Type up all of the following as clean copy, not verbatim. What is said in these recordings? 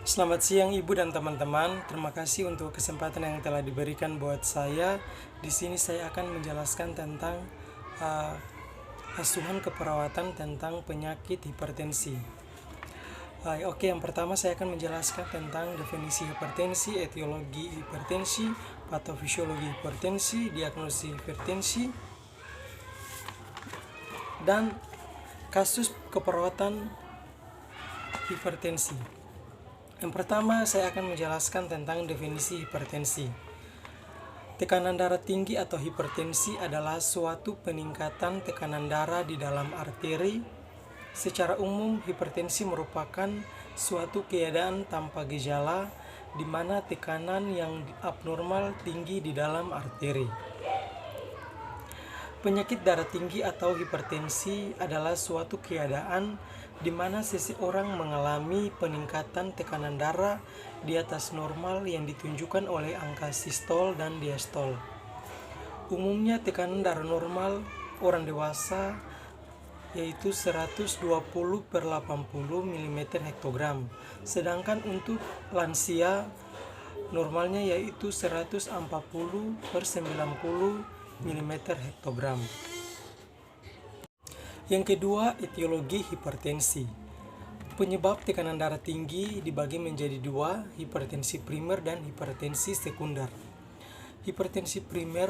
Selamat siang Ibu dan teman-teman. Terima kasih untuk kesempatan yang telah diberikan buat saya. Di sini saya akan menjelaskan tentang uh, asuhan keperawatan tentang penyakit hipertensi. Oke, yang pertama saya akan menjelaskan tentang definisi hipertensi, etiologi hipertensi, patofisiologi hipertensi, diagnosis hipertensi, dan kasus keperawatan hipertensi. Yang pertama, saya akan menjelaskan tentang definisi hipertensi. Tekanan darah tinggi atau hipertensi adalah suatu peningkatan tekanan darah di dalam arteri. Secara umum, hipertensi merupakan suatu keadaan tanpa gejala di mana tekanan yang abnormal tinggi di dalam arteri. Penyakit darah tinggi atau hipertensi adalah suatu keadaan di mana seseorang mengalami peningkatan tekanan darah di atas normal yang ditunjukkan oleh angka sistol dan diastol. Umumnya tekanan darah normal orang dewasa yaitu 120/80 mm hektogram, sedangkan untuk lansia normalnya yaitu 140/90 mm hektogram. Yang kedua, etiologi hipertensi. Penyebab tekanan darah tinggi dibagi menjadi dua, hipertensi primer dan hipertensi sekunder. Hipertensi primer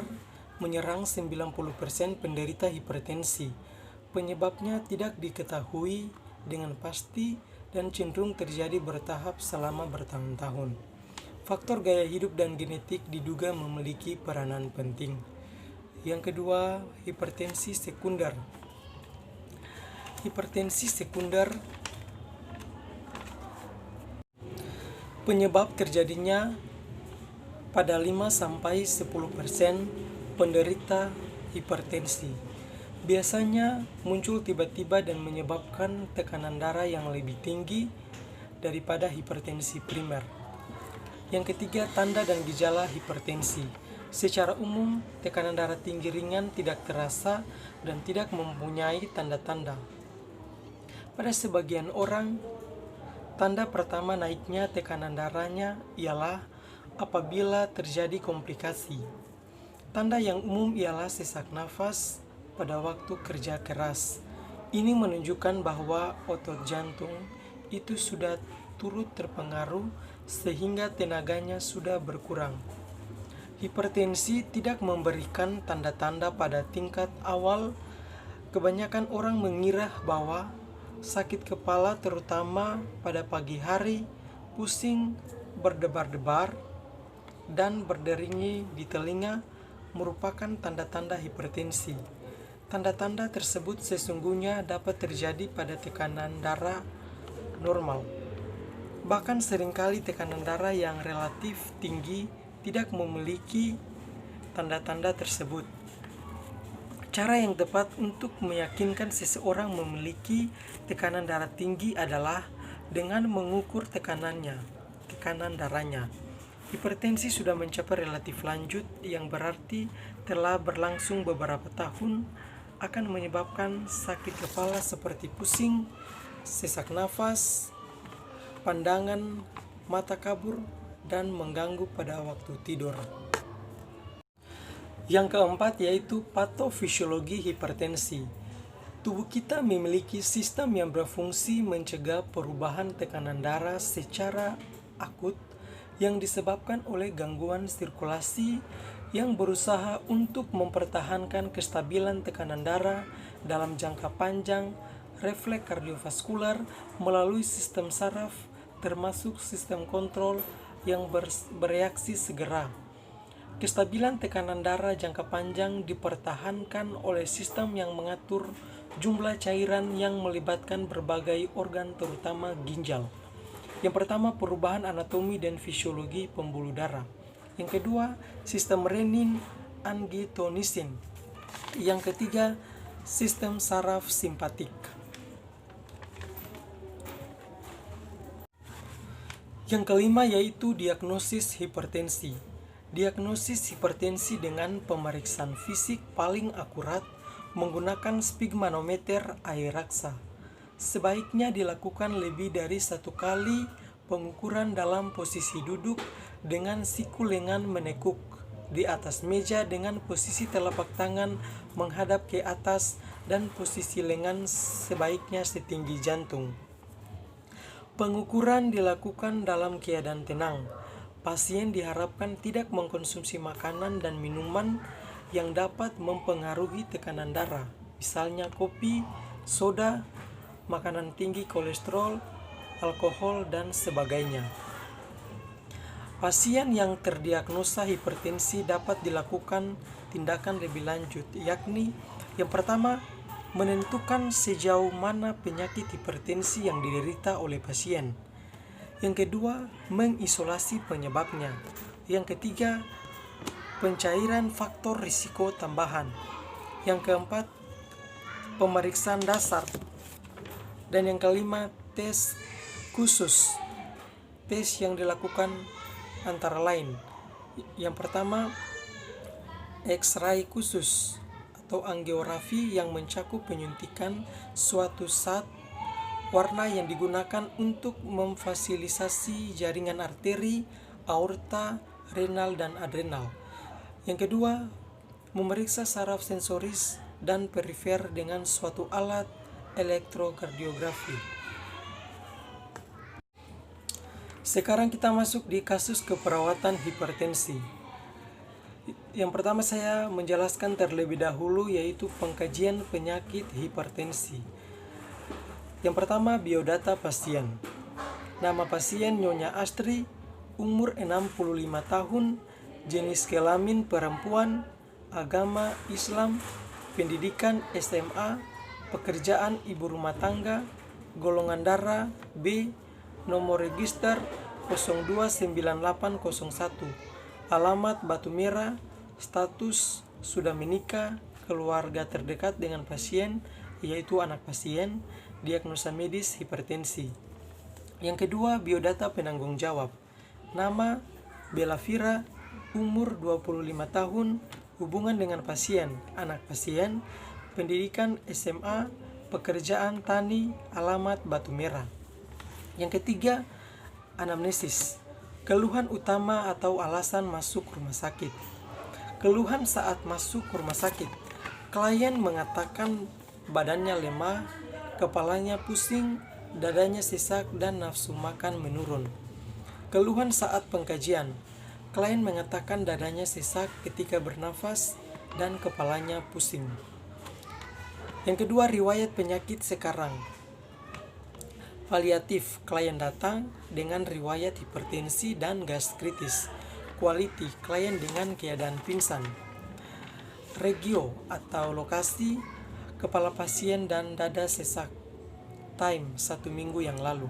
menyerang 90% penderita hipertensi. Penyebabnya tidak diketahui dengan pasti dan cenderung terjadi bertahap selama bertahun-tahun. Faktor gaya hidup dan genetik diduga memiliki peranan penting. Yang kedua, hipertensi sekunder. Hipertensi sekunder penyebab terjadinya pada 5-10% penderita hipertensi. Biasanya muncul tiba-tiba dan menyebabkan tekanan darah yang lebih tinggi daripada hipertensi primer. Yang ketiga, tanda dan gejala hipertensi. Secara umum, tekanan darah tinggi ringan tidak terasa dan tidak mempunyai tanda-tanda. Pada sebagian orang, tanda pertama naiknya tekanan darahnya ialah apabila terjadi komplikasi. Tanda yang umum ialah sesak nafas pada waktu kerja keras. Ini menunjukkan bahwa otot jantung itu sudah turut terpengaruh sehingga tenaganya sudah berkurang. Hipertensi tidak memberikan tanda-tanda pada tingkat awal. Kebanyakan orang mengira bahwa sakit kepala terutama pada pagi hari, pusing, berdebar-debar, dan berderingi di telinga merupakan tanda-tanda hipertensi. Tanda-tanda tersebut sesungguhnya dapat terjadi pada tekanan darah normal. Bahkan seringkali tekanan darah yang relatif tinggi tidak memiliki tanda-tanda tersebut. Cara yang tepat untuk meyakinkan seseorang memiliki tekanan darah tinggi adalah dengan mengukur tekanan darahnya. Hipertensi sudah mencapai relatif lanjut, yang berarti telah berlangsung beberapa tahun, akan menyebabkan sakit kepala seperti pusing, sesak nafas, pandangan, mata kabur, dan mengganggu pada waktu tidur. Yang keempat yaitu patofisiologi hipertensi. Tubuh kita memiliki sistem yang berfungsi mencegah perubahan tekanan darah secara akut yang disebabkan oleh gangguan sirkulasi yang berusaha untuk mempertahankan kestabilan tekanan darah dalam jangka panjang. Refleks kardiovaskular melalui sistem saraf termasuk sistem kontrol yang bereaksi segera. Kestabilan tekanan darah jangka panjang dipertahankan oleh sistem yang mengatur jumlah cairan yang melibatkan berbagai organ terutama ginjal. Yang pertama, perubahan anatomi dan fisiologi pembuluh darah. Yang kedua, sistem renin angiotensin. Yang ketiga, sistem saraf simpatik. Yang kelima yaitu diagnosis hipertensi. Diagnosis hipertensi dengan pemeriksaan fisik paling akurat menggunakan sfigmanometer air raksa. Sebaiknya dilakukan lebih dari satu kali pengukuran dalam posisi duduk dengan siku lengan menekuk di atas meja dengan posisi telapak tangan menghadap ke atas dan posisi lengan sebaiknya setinggi jantung. Pengukuran dilakukan dalam keadaan tenang. Pasien diharapkan tidak mengkonsumsi makanan dan minuman yang dapat mempengaruhi tekanan darah, misalnya kopi, soda, makanan tinggi kolesterol, alkohol, dan sebagainya. Pasien yang terdiagnosa hipertensi dapat dilakukan tindakan lebih lanjut, yakni yang pertama, menentukan sejauh mana penyakit hipertensi yang diderita oleh pasien. Yang kedua, mengisolasi penyebabnya. Yang ketiga, pencairan faktor risiko tambahan. Yang keempat, pemeriksaan dasar. Dan yang kelima, tes khusus. Tes yang dilakukan antara lain. Yang pertama, X-ray khusus atau angiografi yang mencakup penyuntikan suatu zat warna yang digunakan untuk memfasilitasi jaringan arteri, aorta, renal, dan adrenal. Yang kedua, memeriksa saraf sensoris dan perifer dengan suatu alat elektrokardiografi. Sekarang kita masuk di kasus keperawatan hipertensi. Yang pertama saya menjelaskan terlebih dahulu yaitu pengkajian penyakit hipertensi. Yang pertama, biodata pasien. Nama pasien Nyonya Astri, umur 65 tahun, jenis kelamin perempuan, agama Islam, pendidikan SMA, pekerjaan ibu rumah tangga, golongan darah B, nomor register 029801, alamat Batu Merah, status sudah menikah, keluarga terdekat dengan pasien yaitu anak pasien, diagnosa medis hipertensi. Yang kedua, biodata penanggung jawab. Nama Bella Vira, umur 25 tahun, hubungan dengan pasien, anak pasien, pendidikan SMA, pekerjaan tani, alamat Batu Merah. Yang ketiga, anamnesis. Keluhan utama atau alasan masuk rumah sakit. Keluhan saat masuk rumah sakit. Klien mengatakan badannya lemah, kepalanya pusing, dadanya sesak, dan nafsu makan menurun. Keluhan saat pengkajian. Klien mengatakan dadanya sesak ketika bernafas dan kepalanya pusing. Yang kedua, riwayat penyakit sekarang. Paliatif, klien datang dengan riwayat hipertensi dan gastritis. Quality, klien dengan keadaan pingsan. Regio atau lokasi, kepala pasien dan dada sesak. Time, 1 minggu yang lalu.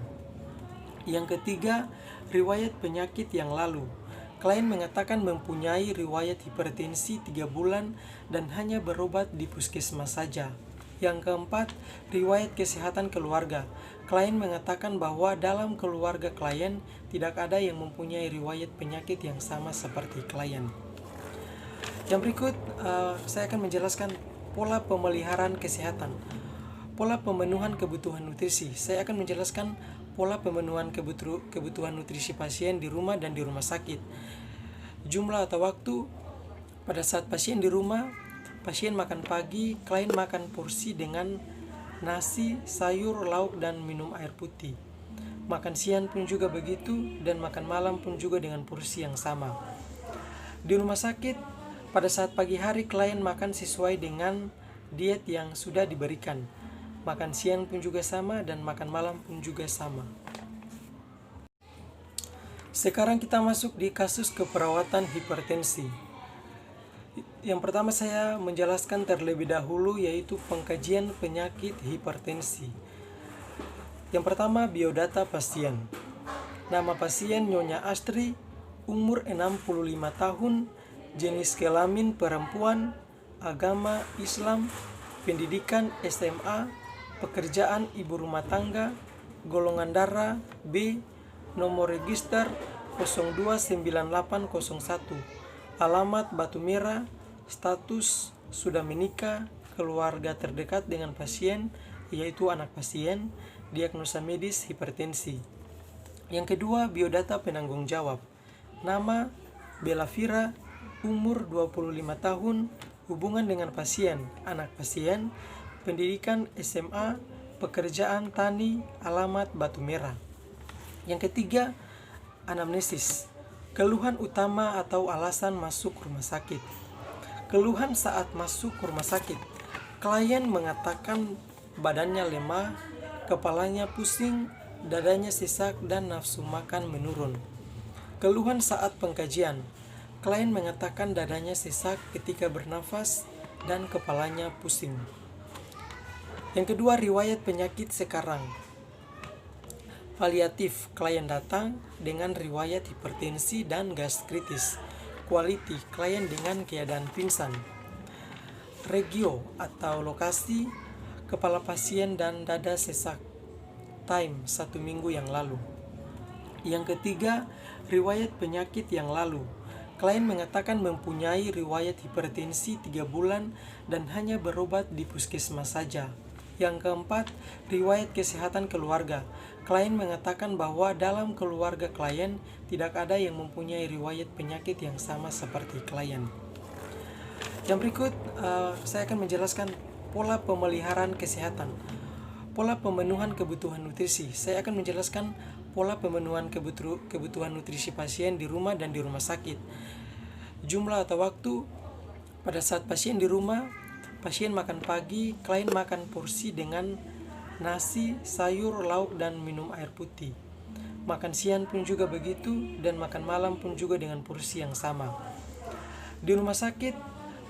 Yang ketiga, riwayat penyakit yang lalu. Klien mengatakan mempunyai riwayat hipertensi 3 bulan dan hanya berobat di puskesmas saja. Yang keempat, riwayat kesehatan keluarga. Klien mengatakan bahwa dalam keluarga klien tidak ada yang mempunyai riwayat penyakit yang sama seperti klien. Yang berikut, saya akan menjelaskan pola pemeliharaan kesehatan. Pola pemenuhan kebutuhan nutrisi. Saya akan menjelaskan pola pemenuhan kebutuhan nutrisi pasien di rumah dan di rumah sakit. Jumlah atau waktu pada saat pasien di rumah, pasien makan pagi, klien makan porsi dengan nasi, sayur, lauk, dan minum air putih. Makan siang pun juga begitu, dan makan malam pun juga dengan porsi yang sama. Di rumah sakit, pada saat pagi hari klien makan sesuai dengan diet yang sudah diberikan. Makan siang pun juga sama dan makan malam pun juga sama. Sekarang kita masuk di kasus keperawatan hipertensi. Yang pertama saya menjelaskan terlebih dahulu yaitu pengkajian penyakit hipertensi. Yang pertama, biodata pasien. Nama pasien Nyonya Astri, umur 65 tahun, jenis kelamin perempuan, agama Islam, pendidikan SMA, pekerjaan ibu rumah tangga, golongan darah B, nomor register 029801, alamat Batu Merah, status sudah menikah, keluarga terdekat dengan pasien yaitu anak pasien, diagnosa medis hipertensi. Yang kedua, biodata penanggung jawab. Nama, Bella Vira, umur 25 tahun, hubungan dengan pasien, anak pasien, pendidikan SMA, pekerjaan tani, alamat Batu Merah. Yang ketiga, anamnesis. Keluhan utama atau alasan masuk rumah sakit. Keluhan saat masuk rumah sakit. Klien mengatakan badannya lemah, kepalanya pusing, dadanya sesak, dan nafsu makan menurun. Keluhan saat pengkajian. Klien mengatakan dadanya sesak ketika bernafas dan kepalanya pusing. Yang kedua, riwayat penyakit sekarang. Paliatif, klien datang dengan riwayat hipertensi dan gastritis. Quality, klien dengan keadaan pingsan. Regio atau lokasi, kepala pasien dan dada sesak. Time, 1 minggu yang lalu. Yang ketiga, riwayat penyakit yang lalu. Klien mengatakan mempunyai riwayat hipertensi 3 bulan dan hanya berobat di puskesmas saja. Yang keempat, riwayat kesehatan keluarga. Klien mengatakan bahwa dalam keluarga klien tidak ada yang mempunyai riwayat penyakit yang sama seperti klien. Yang berikut, saya akan menjelaskan pola pemeliharaan kesehatan. Pola pemenuhan kebutuhan nutrisi. Saya akan menjelaskan pola pemenuhan kebutuhan nutrisi pasien di rumah dan di rumah sakit. Jumlah atau waktu, pada saat pasien di rumah, pasien makan pagi, klien makan porsi dengan nasi, sayur, lauk, dan minum air putih. Makan siang pun juga begitu, dan makan malam pun juga dengan porsi yang sama. Di rumah sakit,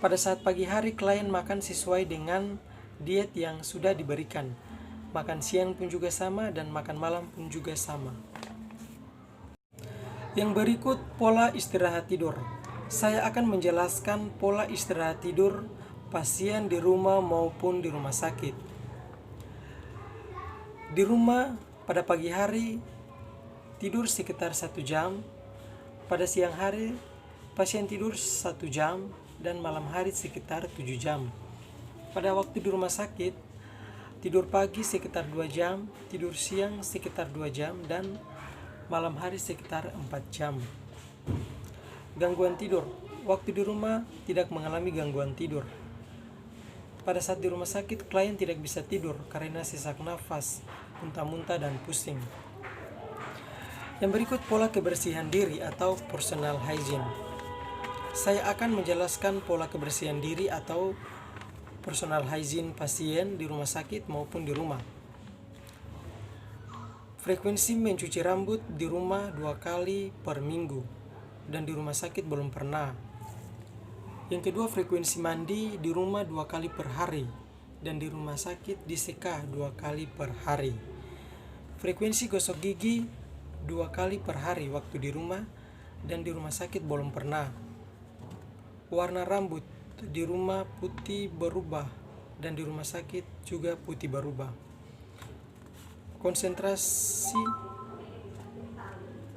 pada saat pagi hari klien makan sesuai dengan diet yang sudah diberikan. Makan siang pun juga sama, dan makan malam pun juga sama. Yang berikut, pola istirahat tidur. Saya akan menjelaskan pola istirahat tidur pasien di rumah maupun di rumah sakit. Di rumah, pada pagi hari, tidur sekitar 1 jam. Pada siang hari, pasien tidur 1 jam, dan malam hari sekitar 7 jam. Pada waktu di rumah sakit, tidur pagi sekitar 2 jam, tidur siang sekitar 2 jam, dan malam hari sekitar 4 jam. Gangguan tidur. Waktu di rumah tidak mengalami gangguan tidur. Pada saat di rumah sakit, klien tidak bisa tidur karena sesak nafas, muntah-muntah, dan pusing. Yang berikut, pola kebersihan diri atau personal hygiene. Saya akan menjelaskan pola kebersihan diri atau personal hygiene pasien di rumah sakit maupun di rumah. Frekuensi mencuci rambut di rumah 2 kali per minggu, dan di rumah sakit belum pernah. Yang kedua, frekuensi mandi di rumah 2 kali per hari, dan di rumah sakit diseka 2 kali per hari. Frekuensi gosok gigi 2 kali per hari waktu di rumah, dan di rumah sakit belum pernah. Warna rambut di rumah putih berubah, dan di rumah sakit juga putih berubah. Konsentrasi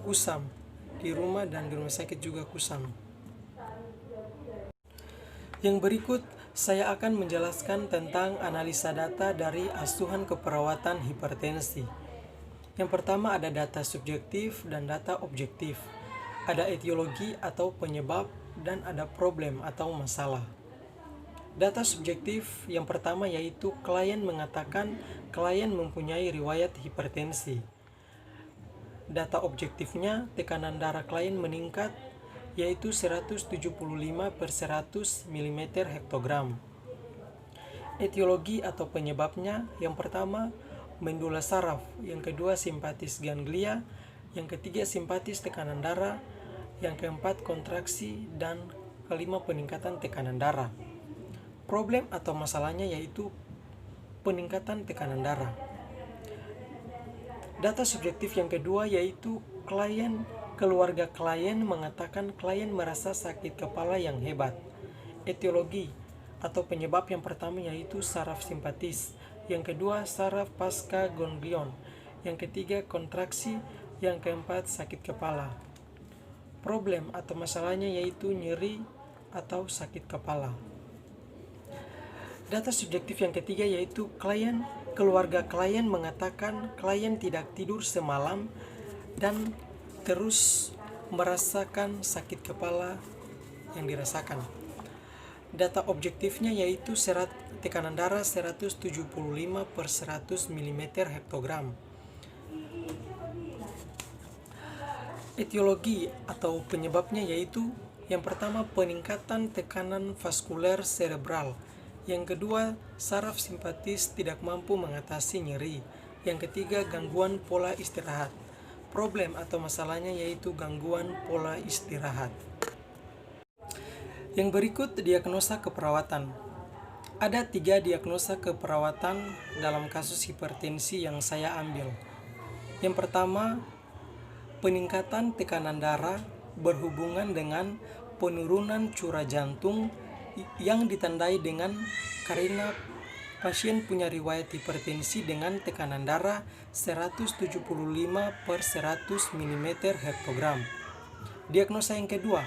kusam di rumah dan di rumah sakit juga kusam. Yang berikut, saya akan menjelaskan tentang analisa data dari asuhan keperawatan hipertensi. Yang pertama, ada data subjektif dan data objektif. Ada etiologi atau penyebab, dan ada problem atau masalah. Data subjektif yang pertama yaitu klien mengatakan klien mempunyai riwayat hipertensi. Data objektifnya, tekanan darah klien meningkat yaitu 175 per 100 mm hektogram. Etiologi atau penyebabnya, yang pertama mendula saraf, yang kedua simpatis ganglia, yang ketiga simpatis tekanan darah, yang keempat kontraksi, dan kelima peningkatan tekanan darah. Problem atau masalahnya yaitu peningkatan tekanan darah. Data subjektif yang kedua yaitu keluarga klien mengatakan klien merasa sakit kepala yang hebat. Etiologi atau penyebab yang pertama yaitu saraf simpatis, yang kedua saraf pasca ganglion, yang ketiga kontraksi, yang keempat sakit kepala. Problem atau masalahnya yaitu nyeri atau sakit kepala. Data subjektif yang ketiga yaitu keluarga klien mengatakan klien tidak tidur semalam dan terus merasakan sakit kepala yang dirasakan. Data objektifnya yaitu tekanan darah 175 per 100 mm hektogram. Etiologi atau penyebabnya yaitu yang pertama peningkatan tekanan vaskuler cerebral, yang kedua saraf simpatis tidak mampu mengatasi nyeri, yang ketiga gangguan pola istirahat. Problem atau masalahnya yaitu gangguan pola istirahat. Yang berikut diagnosa keperawatan. Ada 3 diagnosa keperawatan dalam kasus hipertensi yang saya ambil. Yang pertama, peningkatan tekanan darah berhubungan dengan penurunan curah jantung yang ditandai dengan karena pasien punya riwayat hipertensi dengan tekanan darah 175 per 100 mm hektogram. Diagnosa yang kedua,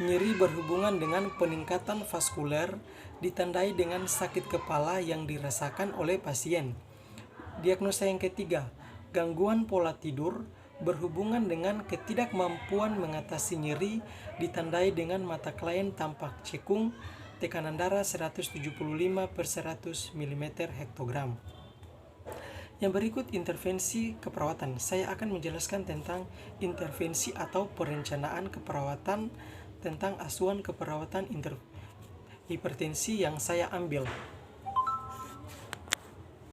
nyeri berhubungan dengan peningkatan vaskuler ditandai dengan sakit kepala yang dirasakan oleh pasien. Diagnosa yang ketiga, gangguan pola tidur berhubungan dengan ketidakmampuan mengatasi nyeri ditandai dengan mata klien tampak cekung, tekanan darah 175 per 100 mm hektogram. Yang berikut intervensi keperawatan. Saya akan menjelaskan tentang intervensi atau perencanaan keperawatan tentang asuhan keperawatan hipertensi yang saya ambil.